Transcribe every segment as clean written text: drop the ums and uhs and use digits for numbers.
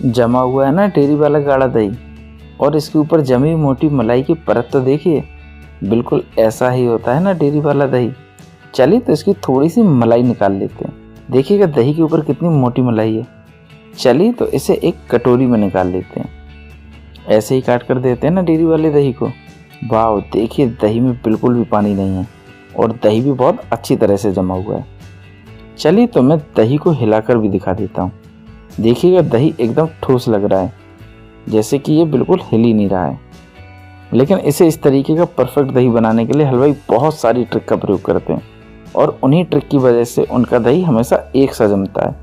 जमा हुआ है ना डेयरी वाला गाढ़ा दही, और इसके ऊपर जमी हुई मोटी मलाई की परत तो देखिए, बिल्कुल ऐसा ही होता है ना डेयरी वाला दही। चलिए तो इसकी थोड़ी सी मलाई निकाल लेते हैं। देखिएगा दही के ऊपर कितनी मोटी मलाई है। चलिए तो इसे एक कटोरी में निकाल लेते हैं। ऐसे ही काट कर देते हैं ना डेयरी वाले दही को। वाह, देखिए दही में बिल्कुल भी पानी नहीं है और दही भी बहुत अच्छी तरह से जमा हुआ है। चलिए तो मैं दही को हिलाकर भी दिखा देता हूँ। देखिएगा दही एकदम ठोस लग रहा है, जैसे कि ये बिल्कुल हिल ही नहीं रहा है। लेकिन इसे इस तरीके का परफेक्ट दही बनाने के लिए हलवाई बहुत सारी ट्रिक का प्रयोग करते हैं, और उन्हीं ट्रिक की वजह से उनका दही हमेशा एक सा जमता है।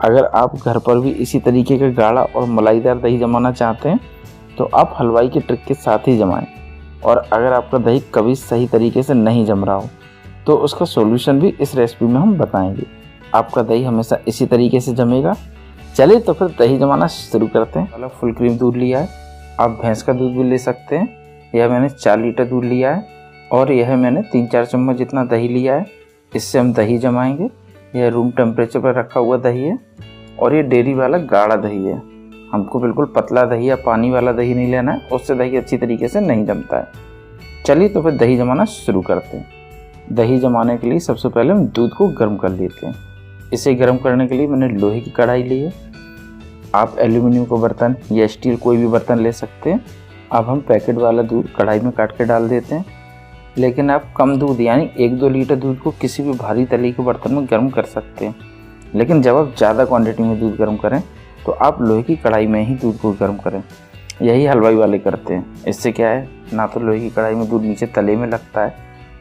अगर आप घर पर भी इसी तरीके का गाढ़ा और मलाईदार दही जमाना चाहते हैं तो आप हलवाई की ट्रिक के साथ ही जमाएं। और अगर आपका दही कभी सही तरीके से नहीं जम रहा हो तो उसका सॉल्यूशन भी इस रेसिपी में हम बताएंगे। आपका दही हमेशा इसी तरीके से जमेगा। चलिए तो फिर दही जमाना शुरू करते हैं। पहले फुल क्रीम दूध लिया है, आप भैंस का दूध भी ले सकते हैं। यह मैंने 4 लीटर दूध लिया है और यह मैंने 3-4 चम्मच जितना दही लिया है। इससे हम दही जमाएंगे। यह रूम टेम्परेचर पर रखा हुआ दही है और ये डेयरी वाला गाढ़ा दही है। हमको बिल्कुल पतला दही या पानी वाला दही नहीं लेना है, उससे दही अच्छी तरीके से नहीं जमता है। चलिए तो फिर दही जमाना शुरू करते हैं। दही जमाने के लिए सबसे पहले हम दूध को गर्म कर लेते हैं। इसे गर्म करने के लिए मैंने लोहे की कढ़ाई ली है। आप एल्यूमिनियम का बर्तन या स्टील कोई भी बर्तन ले सकते हैं। अब हम पैकेट वाला दूध कढ़ाई में काट के डाल देते हैं। लेकिन आप कम दूध यानी 1-2 लीटर दूध को किसी भी भारी तली के बर्तन में गर्म कर सकते हैं। लेकिन जब आप ज़्यादा क्वांटिटी में दूध गर्म करें तो आप लोहे की कढ़ाई में ही दूध को गर्म करें। यही हलवाई वाले करते हैं। इससे क्या है, ना तो लोहे की कढ़ाई में दूध नीचे तले में लगता है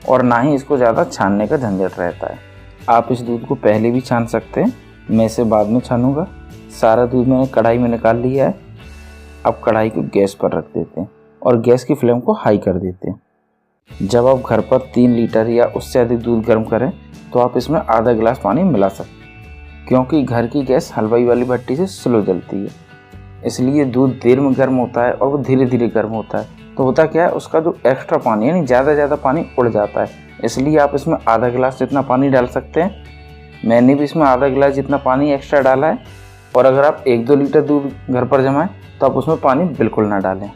और ना ही इसको ज़्यादा छानने का झंझट रहता है। आप इस दूध को पहले भी छान सकते हैं, मैं इसे बाद में छानूंगा। सारा दूध मैंने कढ़ाई में निकाल लिया है। अब कढ़ाई को गैस पर रख देते हैं और गैस की फ्लेम को हाई कर देते हैं। जब आप घर पर 3 लीटर या उससे अधिक दूध गर्म करें तो आप इसमें आधा गिलास पानी मिला सकते हैं, क्योंकि घर की गैस हलवाई वाली भट्टी से स्लो जलती है। इसलिए दूध देर में गर्म होता है और वो धीरे धीरे गर्म होता है। तो होता क्या है, उसका जो एक्स्ट्रा पानी यानी ज़्यादा पानी उड़ जाता है। इसलिए आप इसमें आधा गिलास जितना पानी डाल सकते हैं। मैंने भी इसमें आधा गिलास जितना पानी एक्स्ट्रा डाला है। और अगर आप 1-2 लीटर दूध घर पर जमाएं तो आप उसमें पानी बिल्कुल ना डालें।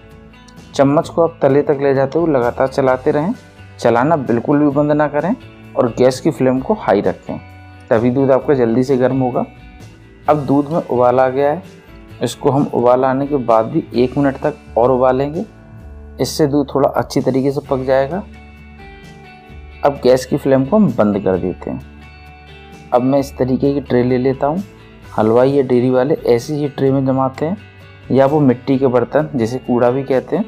चम्मच को आप तले तक ले जाते हुए लगातार चलाते रहें। चलाना बिल्कुल भी बंद ना करें और गैस की फ्लेम को हाई रखें, तभी दूध आपका जल्दी से गर्म होगा। अब दूध में उबाल आ गया है। इसको हम उबाल आने के बाद भी 1 मिनट तक और उबालेंगे। इससे दूध थोड़ा अच्छी तरीके से पक जाएगा। अब गैस की फ्लेम को हम बंद कर देते हैं। अब मैं इस तरीके की ट्रे ले लेता हूँ। हलवाई या डेयरी वाले ऐसी ही ट्रे में जमाते हैं, या वो मिट्टी के बर्तन जिसे कूड़ा भी कहते हैं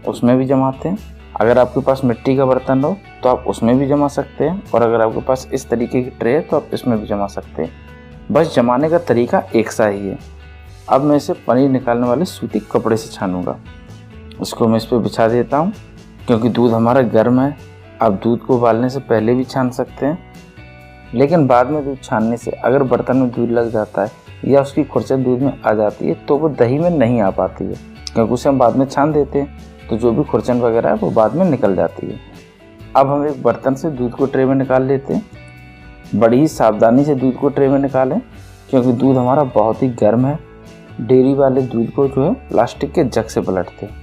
उसमें भी जमाते हैं। अगर आपके पास मिट्टी का बर्तन हो तो आप उसमें भी जमा सकते हैं, और अगर आपके पास इस तरीके की ट्रे है तो आप इसमें भी जमा सकते हैं। बस जमाने का तरीका एक सा ही है। अब मैं इसे पनीर निकालने वाले सूती कपड़े से छानूंगा। इसको मैं इस पर बिछा देता हूँ, क्योंकि दूध हमारा गर्म है। आप दूध को उबालने से पहले भी छान सकते हैं, लेकिन बाद में दूध छानने से अगर बर्तन में दूध लग जाता है या उसकी खुरचन दूध में आ जाती है तो वो दही में नहीं आ पाती है, क्योंकि उसे हम बाद में छान देते हैं तो जो भी खुरचन वगैरह है वो बाद में निकल जाती है। अब हम एक बर्तन से दूध को ट्रे में निकाल लेते हैं। बड़ी ही सावधानी से दूध को ट्रे में निकालें, क्योंकि दूध हमारा बहुत ही गर्म है। डेयरी वाले दूध को जो है प्लास्टिक के जग से पलटते हैं,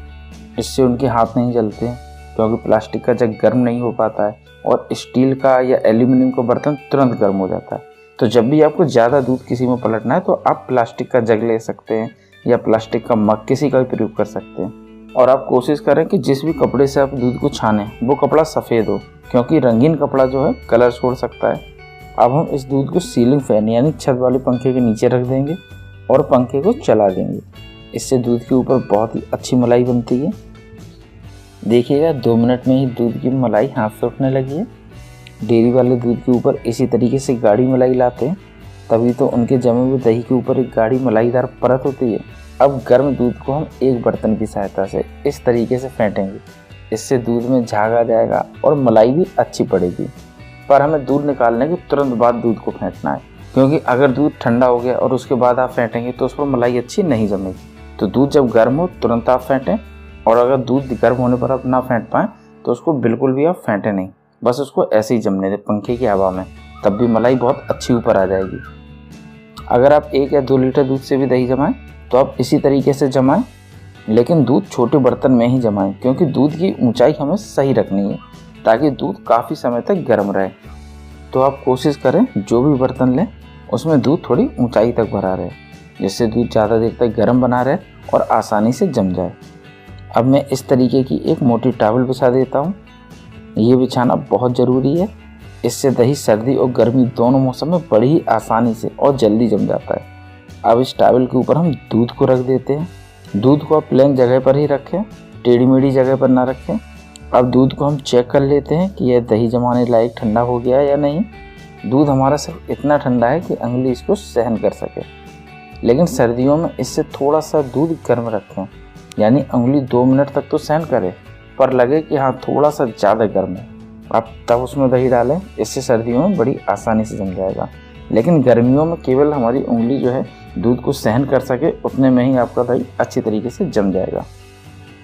इससे उनके हाथ नहीं जलते हैं, क्योंकि प्लास्टिक का जग गर्म नहीं हो पाता है और स्टील का या एल्यूमिनियम का बर्तन तुरंत गर्म हो जाता है। तो जब भी आपको ज़्यादा दूध किसी में पलटना है तो आप प्लास्टिक का जग ले सकते हैं या प्लास्टिक का मग किसी का भी प्रयोग कर सकते हैं। और आप कोशिश करें कि जिस भी कपड़े से आप दूध को छानें वो कपड़ा सफ़ेद हो, क्योंकि रंगीन कपड़ा जो है कलर छोड़ सकता है। अब हम इस दूध को सीलिंग फैन यानी छत वाले पंखे के नीचे रख देंगे और पंखे को चला देंगे। इससे दूध के ऊपर बहुत ही अच्छी मलाई बनती है। देखिएगा 2 मिनट में ही दूध की मलाई हाथ से उठने लगी है। डेयरी वाले दूध के ऊपर इसी तरीके से गाढ़ी मलाई लाते हैं, तभी तो उनके जमे हुए दही के ऊपर एक गाढ़ी मलाईदार परत होती है। अब गर्म दूध को हम एक बर्तन की सहायता से इस तरीके से फेंटेंगे। इससे दूध में झाग आ जाएगा और मलाई भी अच्छी पड़ेगी। पर हमें दूध निकालने के तुरंत बाद दूध को फेंटना है, क्योंकि अगर दूध ठंडा हो गया और उसके बाद आप फेंटेंगे तो उस पर मलाई अच्छी नहीं जमेगी। तो दूध जब गर्म हो तुरंत आप फेंटें, और अगर दूध गर्म होने पर आप ना फेंट पाएँ तो उसको बिल्कुल भी आप फेंटें नहीं, बस उसको ऐसे ही जमने दें पंखे की हवा में, तब भी मलाई बहुत अच्छी ऊपर आ जाएगी। अगर आप 1 या 2 लीटर दूध से भी दही जमाएं तो आप इसी तरीके से जमाएं, लेकिन दूध छोटे बर्तन में ही जमाएं, क्योंकि दूध की ऊंचाई हमें सही रखनी है ताकि दूध काफ़ी समय तक गर्म रहे। तो आप कोशिश करें जो भी बर्तन लें उसमें दूध थोड़ी ऊंचाई तक भरा रहे, जिससे दूध ज़्यादा देर तक गर्म बना रहे और आसानी से जम जाए। अब मैं इस तरीके की एक मोटी टॉवल बिछा देता हूँ। ये बिछाना बहुत ज़रूरी है, इससे दही सर्दी और गर्मी दोनों मौसम में बड़ी ही आसानी से और जल्दी जम जाता है। अब इस टॉवल के ऊपर हम दूध को रख देते हैं। दूध को आप प्लेन जगह पर ही रखें, टेढ़ी मेढ़ी जगह पर ना रखें। अब दूध को हम चेक कर लेते हैं कि यह दही जमाने लायक ठंडा हो गया है या नहीं। दूध हमारा सिर्फ इतना ठंडा है कि अंगुली इसको सहन कर सके, लेकिन सर्दियों में इससे थोड़ा सा दूध गर्म रखें, यानी अंगुली 2 मिनट तक तो सहन करे पर लगे कि हाँ थोड़ा सा ज़्यादा गर्म है। आप तब उसमें दही डालें, इससे सर्दियों में बड़ी आसानी से जम जाएगा। लेकिन गर्मियों में केवल हमारी उंगली जो है दूध को सहन कर सके उतने में ही आपका दही अच्छी तरीके से जम जाएगा।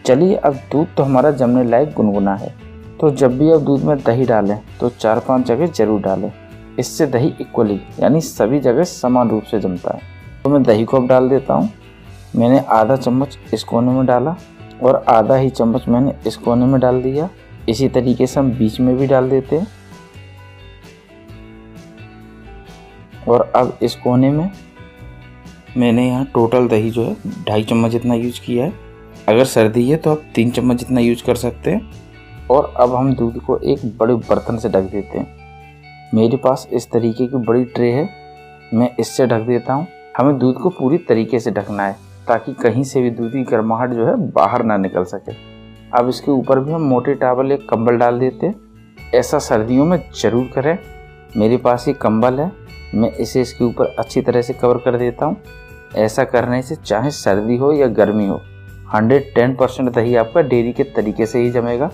चलिए, अब दूध तो हमारा जमने लायक गुनगुना है, तो जब भी आप दूध में दही डालें तो 4-5 जगह ज़रूर डालें, इससे दही इक्वली यानी सभी जगह समान रूप से जमता है। तो मैं दही को अब डाल देता हूँ। मैंने आधा चम्मच इस कोने में डाला और आधा ही चम्मच मैंने इस कोने में डाल दिया। इसी तरीके से हम बीच में भी डाल देते हैं। और अब इस कोने में मैंने यहाँ टोटल दही जो है 2.5 चम्मच जितना यूज किया है। अगर सर्दी है तो आप 3 चम्मच जितना यूज कर सकते हैं। और अब हम दूध को एक बड़े बर्तन से ढक देते हैं। मेरे पास इस तरीके की बड़ी ट्रे है, मैं इससे ढक देता हूँ। हमें दूध को पूरी तरीके से ढकना है ताकि कहीं से भी दूध की गर्माहट जो है बाहर ना निकल सके। अब इसके ऊपर भी हम मोटे टॉवल एक कंबल डाल देते हैं। ऐसा सर्दियों में ज़रूर करें। मेरे पास ये कंबल है, मैं इसे इसके ऊपर अच्छी तरह से कवर कर देता हूँ। ऐसा करने से चाहे सर्दी हो या गर्मी हो 110% दही आपका डेयरी के तरीके से ही जमेगा।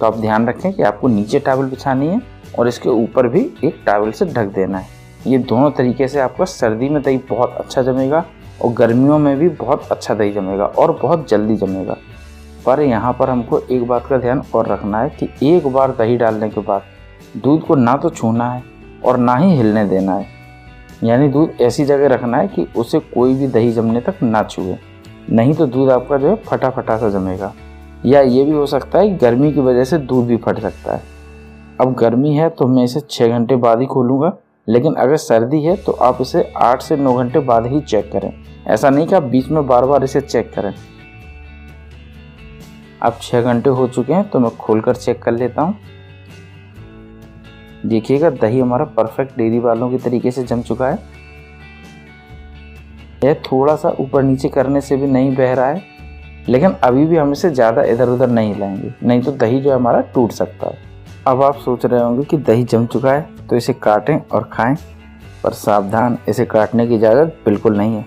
तो आप ध्यान रखें कि आपको नीचे टॉवल बिछानी है और इसके ऊपर भी एक टॉवल से ढक देना है। ये दोनों तरीके से आपका सर्दी में दही बहुत अच्छा जमेगा और गर्मियों में भी बहुत अच्छा दही जमेगा और बहुत जल्दी जमेगा। पर यहाँ पर हमको एक बात का ध्यान और रखना है कि एक बार दही डालने के बाद दूध को ना तो छूना है और ना ही हिलने देना है, यानी दूध ऐसी जगह रखना है कि उसे कोई भी दही जमने तक ना छुए, नहीं तो दूध आपका जो है फटा फटा सा जमेगा। या ये भी हो सकता है गर्मी की वजह से दूध भी फट सकता है। अब गर्मी है तो मैं इसे 6 घंटे बाद ही खोलूँगा, लेकिन अगर सर्दी है तो आप इसे 8 से 9 घंटे बाद ही चेक करें। ऐसा नहीं कि आप बीच में बार बार इसे चेक करें। अब 6 घंटे हो चुके हैं तो मैं खोलकर चेक कर लेता हूँ। देखिएगा दही हमारा परफेक्ट डेयरी वालों के तरीके से जम चुका है। यह थोड़ा सा ऊपर नीचे करने से भी नहीं बह रहा है, लेकिन अभी भी हम इसे ज़्यादा इधर उधर नहीं हिलाएंगे, नहीं तो दही जो है हमारा टूट सकता है। अब आप सोच रहे होंगे कि दही जम चुका है तो इसे काटें और खाएं, पर सावधान, इसे काटने की इजाज़त बिल्कुल नहीं है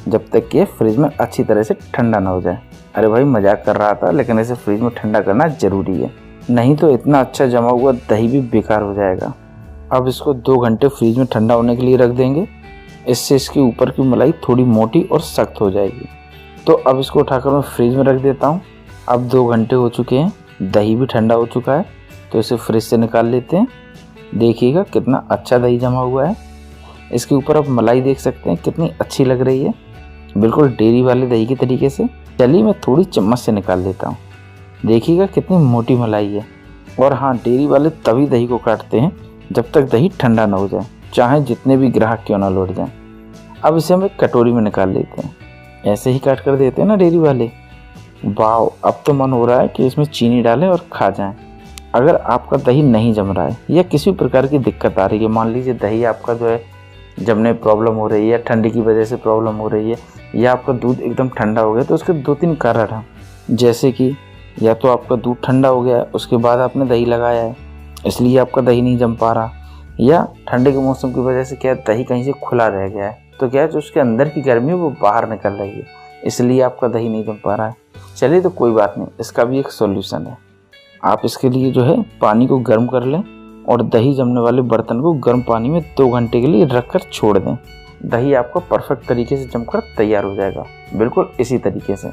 जब तक कि फ्रिज में अच्छी तरह से ठंडा ना हो जाए। अरे भाई, मजाक कर रहा था, लेकिन इसे फ्रिज में ठंडा करना ज़रूरी है, नहीं तो इतना अच्छा जमा हुआ दही भी बेकार हो जाएगा। अब इसको 2 घंटे फ्रिज में ठंडा होने के लिए रख देंगे, इससे इसके ऊपर की मलाई थोड़ी मोटी और सख्त हो जाएगी। तो अब इसको उठाकर मैं फ्रिज में रख देता हूँ। अब 2 घंटे हो चुके हैं, दही भी ठंडा हो चुका है, तो इसे फ्रिज से निकाल लेते हैं। देखिएगा कितना अच्छा दही जमा हुआ है। इसके ऊपर आप मलाई देख सकते हैं कितनी अच्छी लग रही है, बिल्कुल डेयरी वाले दही के तरीके से। चलिए मैं थोड़ी चम्मच से निकाल लेता हूँ। देखिएगा कितनी मोटी मलाई है। और हाँ, डेयरी वाले तभी दही को काटते हैं जब तक दही ठंडा ना हो जाए, चाहे जितने भी ग्राहक क्यों ना लौट जाएं। अब इसे हम एक कटोरी में निकाल लेते हैं। ऐसे ही काट कर देते हैं ना डेयरी वाले। वाह, अब तो मन हो रहा है कि इसमें चीनी डालें और खा जाएं। अगर आपका दही नहीं जम रहा है या किसी प्रकार की दिक्कत आ रही है, मान लीजिए दही आपका जो है जमने प्रॉब्लम हो रही है या ठंडी की वजह से प्रॉब्लम हो रही है या आपका दूध एकदम ठंडा हो गया, तो उसके 2-3 कारण हैं। जैसे कि या तो आपका दूध ठंडा हो गया है, उसके बाद आपने दही लगाया है इसलिए आपका दही नहीं जम पा रहा, या ठंडे के मौसम की वजह से क्या दही कहीं से खुला रह गया है, तो क्या है जो उसके अंदर की गर्मी है वो बाहर निकल रही है, इसलिए आपका दही नहीं जम पा रहा है। चलिए, तो कोई बात नहीं, इसका भी एक सॉल्यूशन है। आप इसके लिए जो है पानी को गर्म कर लें और दही जमने वाले बर्तन को गर्म पानी में 2 घंटे के लिए रखकर छोड़ दें। दही आपको परफेक्ट तरीके से जमकर तैयार हो जाएगा, बिल्कुल इसी तरीके से।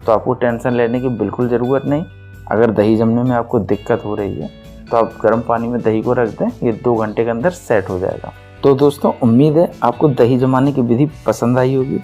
तो आपको टेंशन लेने की बिल्कुल ज़रूरत नहीं। अगर दही जमने में आपको दिक्कत हो रही है तो आप गर्म पानी में दही को रख दें, ये 2 घंटे के अंदर सेट हो जाएगा। तो दोस्तों उम्मीद है आपको दही जमाने की विधि पसंद आई होगी।